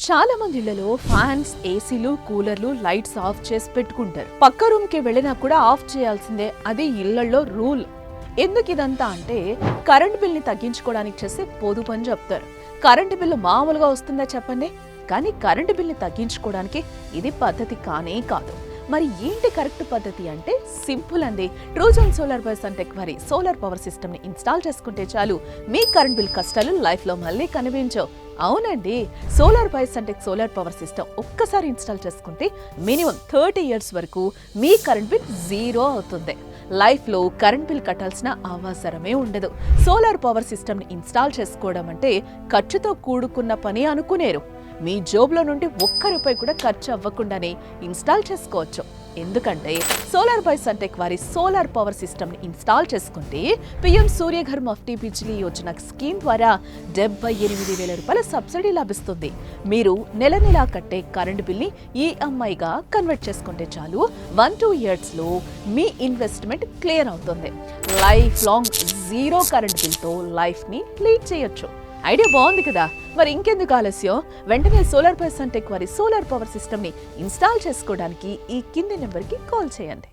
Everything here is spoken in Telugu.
చాలా మంది ఇళ్లలో ఫ్యాన్స్, ఏసీలు, కూలర్లు, లైట్స్ ఆఫ్ చేసి పెట్టుకుంటారు. పక్క రూమ్ కి వెళ్ళినా కూడా ఆఫ్ చేయాల్సిందే. అది ఇళ్లలో రూల్. ఎందుకు ఇదంతా అంటే కరెంట్ బిల్ ని తగ్గించుకోవడానికి చేసే పొదుపు అని చెప్తారు. కరెంటు బిల్లు మామూలుగా వస్తుందా చెప్పండి? కానీ కరెంటు బిల్ ని తగ్గించుకోవడానికి ఇది పద్ధతి కానే కాదు. మరి ఏంటి కరెక్ట్ పద్ధతి అంటే సింపుల్ అండి. ట్రూజన్ సోలార్ బై సన్టెక్ వారి సోలార్ పవర్ సిస్టమ్ ని ఇన్స్టాల్ చేసుకుంటే చాలు, మీ కరెంట్ బిల్ కష్టాలు లైఫ్ లో మళ్ళీ కనిపించవు. అవునండి, solar by Suntek solar power system ఒక్కసారి ఇన్స్టాల్ చేసుకుంటే మినిమం 30 years వరకు మీ కరెంట్ బిల్ జీరో అవుతుంది. లైఫ్ లో కరెంట్ బిల్ కట్టాల్సిన అవసరమే ఉండదు. సోలార్ పవర్ సిస్టమ్ ని ఇన్స్టాల్ చేసుకోవడం అంటే ఖర్చుతో కూడుకున్న పని అనుకునేరు. మీ జోబులో నుండి ₹1 కూడా ఖర్చు అవ్వకుండానే ఇన్స్టాల్ చేసుకోవచ్చు. ఎందుకంటే సోలార్ బై సన్టెక్ వారి సోలార్ పవర్ సిస్టమ్ ని ఇన్స్టాల్ చేసుకుంటే PM సూర్యఘర్ మఫ్టీ బిజ్లీ యోజన స్కీమ్ ద్వారా ₹78,000 సబ్సిడీ లభిస్తుంది. మీరు నెల నెలా కట్టే కరెంట్ బిల్ ని EMI-గా కన్వర్ట్ చేసుకుంటే చాలు, 1-2 years లో మీ ఇన్వెస్ట్మెంట్ క్లియర్ అవుతుంది. Life long zero current bill తో లైఫ్ ని లీడ్ చేయొచ్చు. ఐడియా బాగుంది కదా? మరి ఇంకెందుకు ఆలస్యం? వెంటనే సోలార్ బై సన్టెక్ వారి సోలార్ పవర్ సిస్టమ్ ని ఇన్స్టాల్ చేసుకోవడానికి ఈ కింది నెంబర్కి కాల్ చేయండి.